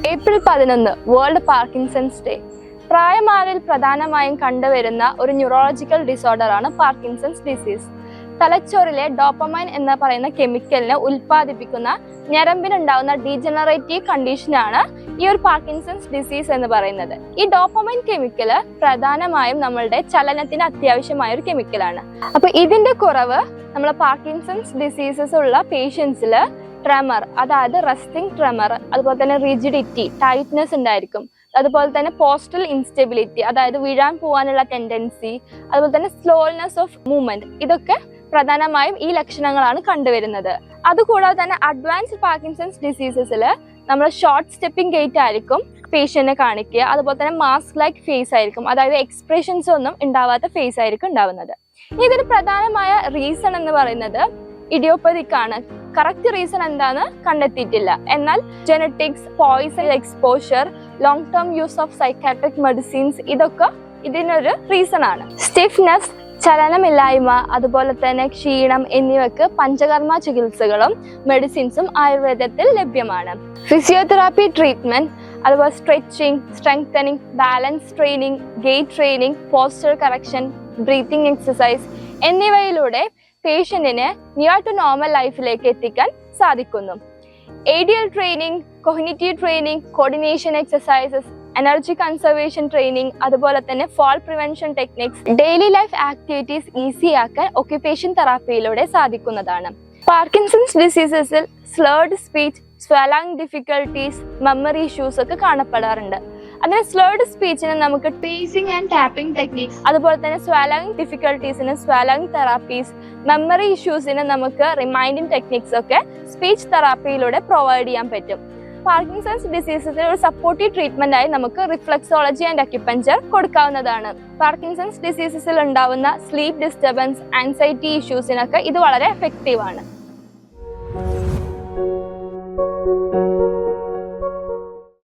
April 11 world Parkinson's day. പ്രായമായവരിൽ പ്രധാനമായും കണ്ടുവരുന്ന ഒരു ന്യൂറോളജിക്കൽ ഡിസോർഡറാണ് പാർക്കിൻസൺസ് ഡിസീസ്. തലച്ചോറിലെ ഡോപ്പമൈൻ എന്ന് പറയുന്ന കെമിക്കലിനെ ഉൽപ്പാദിപ്പിക്കുന്ന ഞരമ്പിനുണ്ടാവുന്ന ഡീജനറേറ്റീവ് കണ്ടീഷനാണ് ഈ ഒരു പാർക്കിൻസൺസ് ഡിസീസ് എന്ന് പറയുന്നത്. ഈ ഡോപ്പമൈൻ കെമിക്കല് പ്രധാനമായും നമ്മളുടെ ചലനത്തിന് അത്യാവശ്യമായ ഒരു കെമിക്കലാണ്. അപ്പൊ ഇതിന്റെ കുറവ് നമ്മളെ പാർക്കിൻസൺസ് ഡിസീസസ് ഉള്ള പേഷ്യൻസിൽ ട്രെമർ, അതായത് റെസ്റ്റിംഗ് ട്രെമർ, അതുപോലെ തന്നെ റിജിഡിറ്റി, ടൈറ്റ്നെസ് ഉണ്ടായിരിക്കും. അതുപോലെ തന്നെ പോസ്റ്റൽ ഇൻസ്റ്റെബിലിറ്റി, അതായത് വീഴാൻ പോകാനുള്ള ടെൻഡൻസി, അതുപോലെ തന്നെ സ്ലോനെസ് ഓഫ് മൂവ്മെന്റ്, ഇതൊക്കെ പ്രധാനമായും ഈ ലക്ഷണങ്ങളാണ് കണ്ടുവരുന്നത്. അതുകൂടാതെ തന്നെ അഡ്വാൻസ്ഡ് പാർക്കിൻസൺസ് ഡിസീസസിൽ നമ്മൾ ഷോർട്ട് സ്റ്റെപ്പിംഗ് ഗേറ്റ് ആയിരിക്കും പേഷ്യന്റിനെ കാണിക്കുക. അതുപോലെ തന്നെ മാസ്ക് ലൈക്ക് ഫേസ് ആയിരിക്കും, അതായത് എക്സ്പ്രഷൻസ് ഒന്നും ഉണ്ടാവാത്ത ഫേസ് ആയിരിക്കും ഉണ്ടാവുന്നത്. ഇതിന് പ്രധാനമായ റീസൺ എന്ന് പറയുന്നത് ഇഡിയോപ്പതിക് ആണ്. കറക്റ്റ് റീസൺ എന്താന്ന് കണ്ടെത്തിയിട്ടില്ല. എന്നാൽ genetics, poison exposure, long term use of psychiatric medicines, ഇതൊക്കെ ഇതിനൊരു റീസൺ ആണ്. സ്റ്റിഫ്നെസ്, ചലനമില്ലായ്മ, അതുപോലെ തന്നെ ക്ഷീണം എന്നിവയ്ക്ക് പഞ്ചകർമ്മ ചികിത്സകളും മെഡിസിൻസും ആയുർവേദത്തിൽ ലഭ്യമാണ്. ഫിസിയോതെറാപ്പി ട്രീറ്റ്മെന്റ്, അതുപോലെ stretching, strengthening, balance training, gait training, posture correction, breathing exercise എന്നിവയിലൂടെ പേഷ്യന്റിനെ നിയർ ടു നോർമൽ ലൈഫിലേക്ക് എത്തിക്കാൻ സാധിക്കുന്നു. ADL training, cognitive training, coordination exercises, energy conservation training, അതുപോലെ തന്നെ fall prevention techniques, daily life activities ഈസിയാക്കാൻ ഒക്യുപേഷൻ തെറാപ്പിയിലൂടെ സാധിക്കുന്നതാണ്. പാർക്കിൻസൺസ് ഡിസീസസിൽ slurred speech, swallowing difficulties, memory issues ഒക്കെ കാണപ്പെടാറുണ്ട്. അതിന് സ്ലേർഡ് സ്പീച്ചിന് നമുക്ക് പേസിംഗ് ആൻഡ് ടാപ്പിംഗ് ടെക്നിക്സ്, അതുപോലെ തന്നെ സ്വലാങ് ഡിഫിക്കൽട്ടീസിന് സ്വലാങ് തെറാപ്പീസ്, മെമ്മറി ഇഷ്യൂസിന് നമുക്ക് റിമൈൻഡിങ് ടെക്നിക്സ് ഒക്കെ സ്പീച്ച് തെറാപ്പിയിലൂടെ പ്രൊവൈഡ് ചെയ്യാൻ പറ്റും. പാർക്കിൻസൺസ് ഡിസീസസിന് ഒരു സപ്പോർട്ടീവ് ട്രീറ്റ്മെന്റ് ആയി നമുക്ക് റിഫ്ലക്സോളജി ആൻഡ് അക്യുപഞ്ചർ കൊടുക്കാവുന്നതാണ്. പാർക്കിൻസൺസ് ഡിസീസസിൽ ഉണ്ടാവുന്ന സ്ലീപ്പ് ഡിസ്റ്റർബൻസ്, ആൻസൈറ്റി ഇഷ്യൂസിനൊക്കെ ഇത് വളരെ എഫക്റ്റീവ് ആണ്.